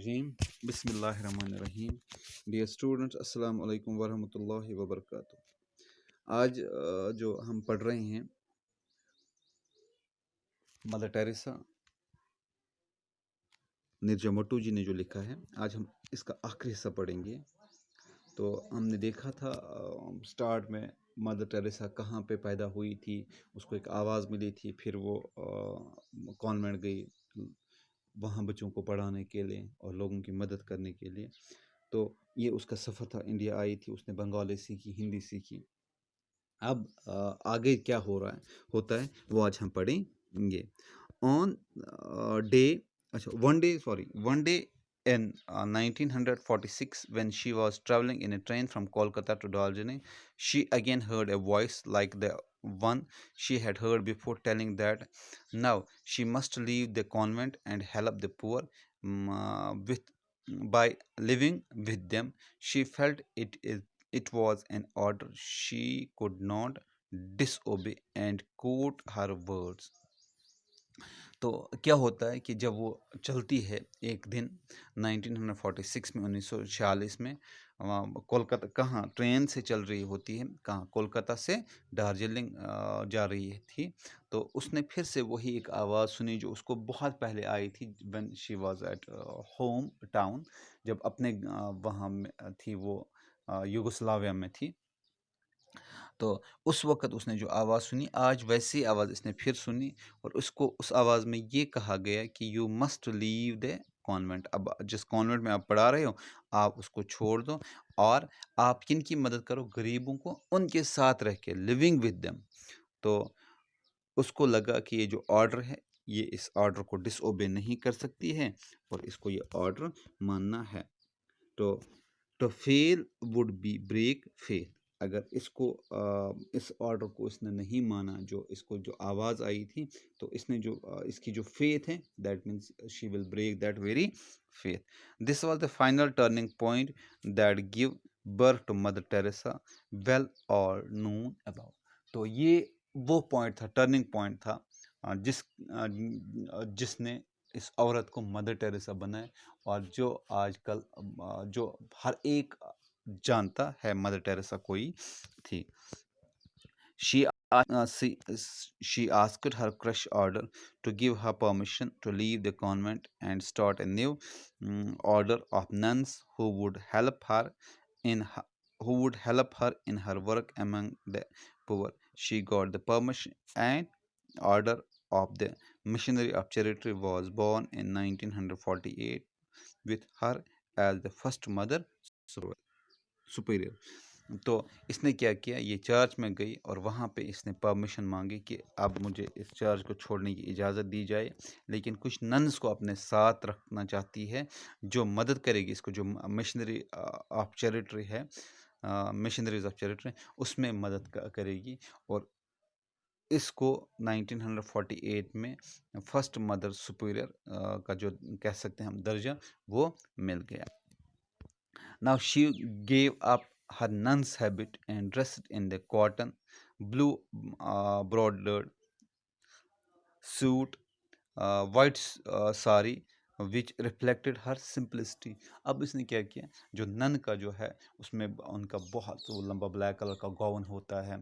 रजीम बिस्मिल्लाहिर्रहमानिर्रहीम। Dear students, अस्सलाम वालेकुम वरहमतुल्लाहि वबरकातुह। आज जो हम पढ़ रहे हैं मदर टेरेसा निर्जा मोटू जी ने जो लिखा है, आज हम इसका आखिरी हिस्सा पढ़ेंगे। तो हमने देखा था स्टार्ट में मदर टेरेसा कहाँ पे पैदा हुई थी, उसको एक आवाज़ मिली थी, फिर वो कॉन्वेंट गई वहाँ बच्चों को पढ़ाने के लिए और लोगों की मदद करने के लिए। तो ये उसका सफ़र था, इंडिया आई थी, उसने बंगाली सीखी, हिंदी सीखी। अब आगे क्या होता है वो आज हम पढ़ेंगे। On day one day in 1946, when she was traveling in a train from Kolkata to Darjeeling, she again heard a voice like the one she had heard before, telling that now she must leave the convent and help the poor with by living with them. She felt it was an order she could not disobey and quote her words. तो क्या होता है कि जब वो चलती है एक दिन 1946 में 1946 में कोलकाता, कहाँ ट्रेन से चल रही होती है, कहाँ कोलकाता से दार्जिलिंग जा रही थी। तो उसने फिर से वही एक आवाज़ सुनी जो उसको बहुत पहले आई थी, when she was at home town, जब अपने वहाँ में थी, वो युगोस्लाविया में थी। तो उस वक़्त उसने जो आवाज़ सुनी, आज वैसी आवाज़ इसने फिर सुनी और उसको उस आवाज़ में ये कहा गया कि you must leave the convent. अब जिस कॉन्वेंट में आप पढ़ा रहे हो, आप उसको छोड़ दो और आप किनकी मदद करो? गरीबों को, उनके साथ रह के, लिविंग विद देम। तो उसको लगा कि ये जो ऑर्डर है, ये इस ऑर्डर को डिसओबे नहीं कर सकती है और इसको ये ऑर्डर मानना है। तो fail would be break faith. अगर इसको इस ऑर्डर को इसने नहीं माना, जो इसको जो आवाज़ आई थी, तो इसने जो इसकी जो फेथ है, that means she will break that very faith. This was the final turning point that give birth to Mother Teresa, well और नोन अबाउट। तो ये वो पॉइंट था, टर्निंग पॉइंट था, जिसने इस औरत को मदर टेरेसा बनाए और जो आजकल जो हर एक जानता है मदर टेरेसा कोई थी। She she asked her crush order to give her permission to leave the convent and start a new order of nuns who would help her in her work among the poor. She got the permission, and order of the missionary of charity was born in 1948 with her as the first mother superior. तो इसने क्या किया, ये church में गई और वहाँ पे इसने परमिशन मांगी कि अब मुझे इस चर्च को छोड़ने की इजाज़त दी जाए, लेकिन कुछ नन्स को अपने साथ रखना चाहती है जो मदद करेगी इसको, जो मिशनरी ऑफ चैरिटी है, मिशनरीज ऑफ चैरिटी, उसमें मदद करेगी। और इसको 1948 में फर्स्ट मदर सुपीरियर का जो कह सकते हैं हम दर्जा, वो मिल गया। Now she gave up her nun's habit and dressed in the cotton blue bordered suit, white sari which reflected her simplicity. अब इसने क्या किया, जो नन का जो है उसमें उनका बहुत लंबा ब्लैक कलर का गाउन होता है,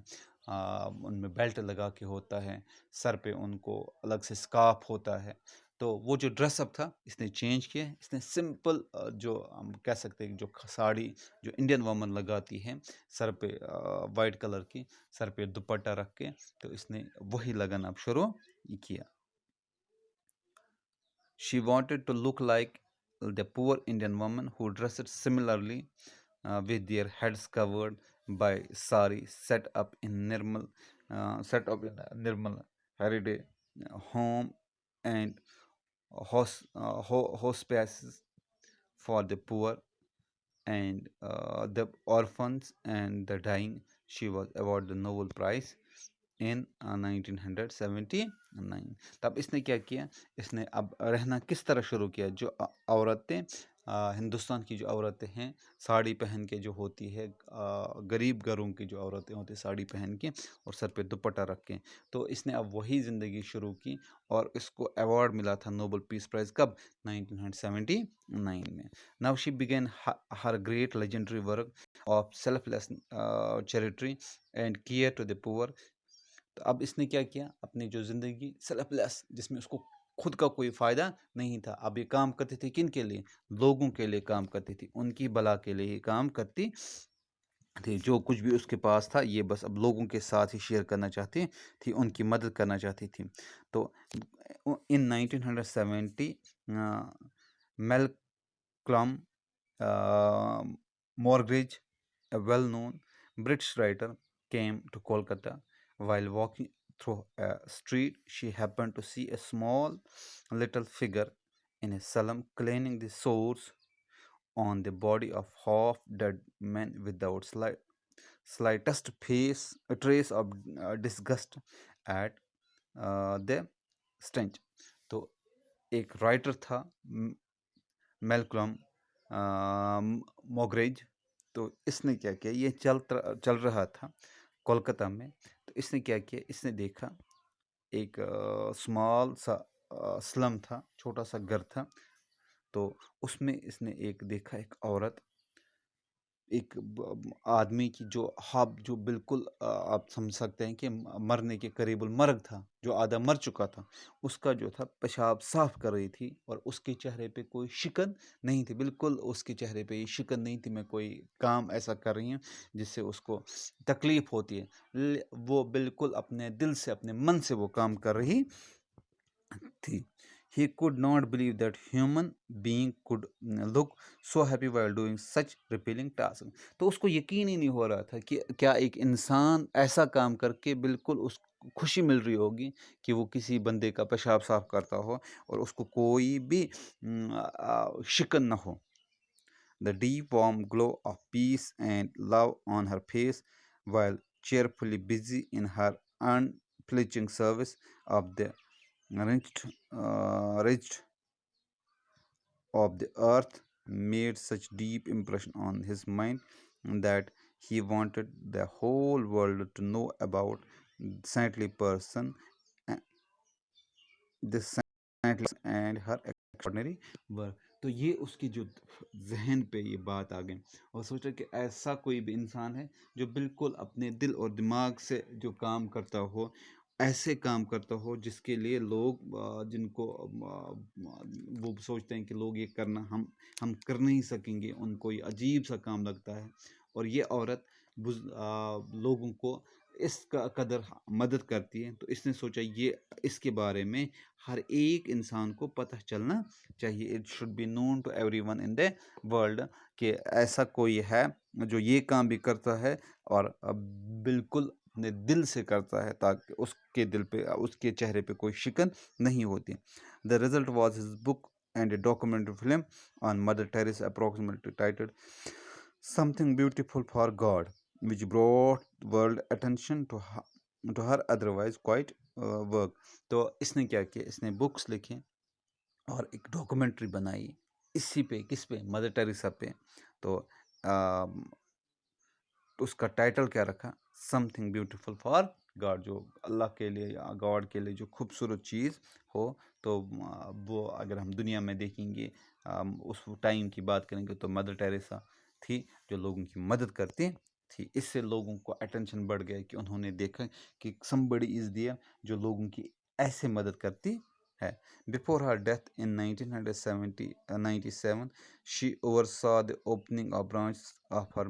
उनमें बेल्ट लगा के होता है, सर पे उनको अलग से स्कार्फ होता है। तो वो जो ड्रेसअप था इसने चेंज किया, इसने सिंपल जो हम कह सकते हैं जो साड़ी जो इंडियन वुमन लगाती है, सर पे वाइट कलर की, सर पे दुपट्टा रख के, तो इसने वही लगाना अब शुरू किया। She wanted to look like the poor Indian women who dressed similarly, with their heads covered by sari, set up in Nirmal Heriday home and hospices for the poor and the orphans and the dying. She was awarded the Nobel Prize in 1979। तब इसने क्या किया, इसने अब रहना किस तरह शुरू किया, जो औरतें हिंदुस्तान की जो औरतें हैं साड़ी पहन के जो होती है, गरीब घरों की जो औरतें होती हैं साड़ी पहन के और सर पे दुपट्टा रख के, तो इसने अब वही ज़िंदगी शुरू की और इसको अवार्ड मिला था नोबेल पीस प्राइज़ कब? 1979 में। Now she began her great legendary work of selfless charity and care to the poor. तो अब इसने क्या किया, अपनी जो ज़िंदगी सेल्फलेस, जिसमें उसको खुद का कोई फ़ायदा नहीं था, अब ये काम करती थी किन के लिए? लोगों के लिए काम करती थी, उनकी भला के लिए ही काम करती थी। जो कुछ भी उसके पास था ये बस अब लोगों के साथ ही शेयर करना चाहती थी, उनकी मदद करना चाहती थी। तो इन 1970 Malcolm Morgridge, a well-known British writer, came to Kolkata. While walking through a street, she happened to see a small little figure in a salon cleaning the sores on the body of half-dead man without slightest trace of disgust at the stench. तो एक writer था Malcolm मोगरेज, तो इसने क्या किया, ये चल रहा था कोलकाता में, तो इसने क्या किया, इसने देखा एक स्मॉल सा स्लम था, छोटा सा घर था, तो उसमें इसने एक देखा एक औरत, एक आदमी की जो जो बिल्कुल आप समझ सकते हैं कि मरने के करीबुल मर्ग था, जो आधा मर चुका था, उसका जो था पेशाब साफ कर रही थी और उसके चेहरे पे कोई शिकन नहीं थी, बिल्कुल उसके चेहरे पे ये शिकन नहीं थी, मैं कोई काम ऐसा कर रही हूँ जिससे उसको तकलीफ होती है, वो बिल्कुल अपने दिल से अपने मन से वो काम कर रही थी। He could not believe that human being could look so happy while doing such repelling task. तो उसको यकीन ही नहीं हो रहा था कि क्या एक इंसान ऐसा काम करके बिल्कुल उस खुशी मिल रही होगी कि वो किसी बंदे का पेशाब साफ करता हो और उसको कोई भी शिकन न हो। The deep warm glow of peace and love on her face, while cheerfully busy in her unflinching service of the reached of the earth, made such deep impression on his mind that he wanted the whole world to know about saintly person, uh, this saintly and her extraordinary work. तो ये उसकी जो जहन पे ये बात आ गई और सोचा कि ऐसा कोई भी इंसान है जो बिल्कुल अपने दिल और दिमाग से जो काम करता हो, ऐसे काम करता हो जिसके लिए लोग जिनको वो सोचते हैं कि लोग ये करना हम कर नहीं सकेंगे, उनको ये अजीब सा काम लगता है, और ये औरत लोगों को इसका कदर मदद करती है, तो इसने सोचा ये इसके बारे में हर एक इंसान को पता चलना चाहिए। It should be known to everyone in the world कि ऐसा कोई है जो ये काम भी करता है और बिल्कुल अपने दिल से करता है, ताकि उसके दिल पे उसके चेहरे पे कोई शिकन नहीं होती। The result was his book and A documentary film on mother Teresa approximately titled something beautiful for God, which brought world attention to her otherwise quite work. तो इसने क्या किया, इसने बुक्स लिखे और एक डॉक्यूमेंट्री बनाई इसी पे, किस पे, मदर टेरेसा पे। तो उसका टाइटल क्या रखा, समथिंग ब्यूटीफुल फॉर गॉड, जो अल्लाह के लिए या गॉड के लिए जो खूबसूरत चीज़ हो, तो वो अगर हम दुनिया में देखेंगे, उस टाइम की बात करेंगे तो मदर टेरेसा थी जो लोगों की मदद करती थी। इससे लोगों को अटेंशन बढ़ गया कि उन्होंने देखा कि समबडी इज़ देयर जो लोगों की ऐसे मदद करती है। Before her death in 1997 she oversaw the opening of branch of her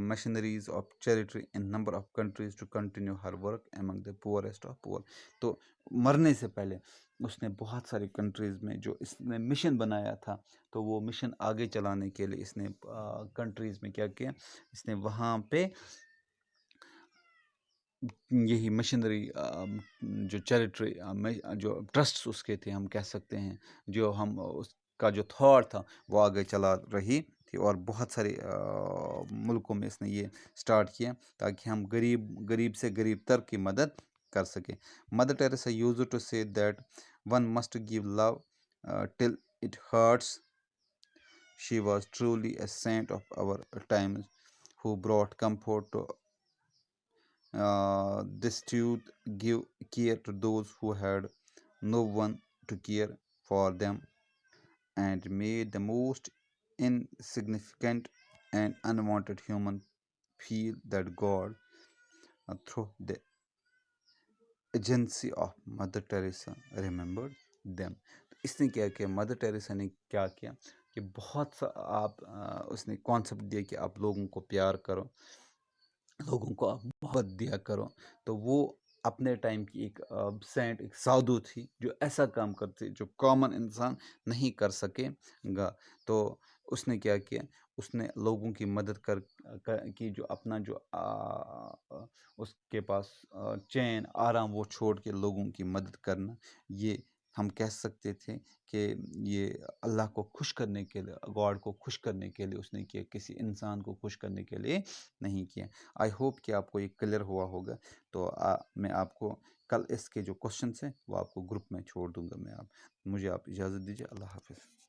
machineries of charity in number of countries to continue her work among the poorest of poor. तो मरने से पहले उसने बहुत सारी कंट्रीज़ में जो इसने मिशन बनाया था, तो वो मिशन आगे चलाने के लिए इसने कंट्रीज़ में क्या किया, इसने वहाँ पे यही मशीनरी जो चैरिटी जो ट्रस्ट उसके थे, हम कह सकते हैं, जो हम उसका जो थॉट था वो आगे चला रही थी, और बहुत सारे मुल्कों में इसने ये स्टार्ट किया ताकि हम गरीब से गरीब तर की मदद कर सके। Mother Teresa used to say that one must give love till it hurts She was truly a saint of our times who brought comfort to destitute, give care to those who had no one to care for them, and made the most insignificant and unwanted human feel that God, through the agency of mother Teresa, remembered them. तो इसने क्या किया, mother Teresa ने क्या किया कि बहुत सा उसने कॉन्सेप्ट दिया कि आप लोगों को प्यार करो, लोगों को आप मोहब्बत दिया करो। तो वो अपने टाइम की एक सेंट, एक साधु थी जो ऐसा काम करती, जो कॉमन इंसान नहीं कर सकेगा। तो उसने क्या किया, उसने लोगों की मदद की, जो अपना जो उसके पास चैन आराम वो छोड़ के लोगों की मदद करना, ये हम कह सकते थे कि ये अल्लाह को खुश करने के लिए, गॉड को खुश करने के लिए उसने किया, किसी इंसान को खुश करने के लिए नहीं किया। आई होप कि आपको ये क्लियर हुआ होगा। तो मैं आपको कल इसके जो क्वेश्चंस हैं वो आपको ग्रुप में छोड़ दूंगा। मुझे आप इजाज़त दीजिए। अल्लाह हाफिज़।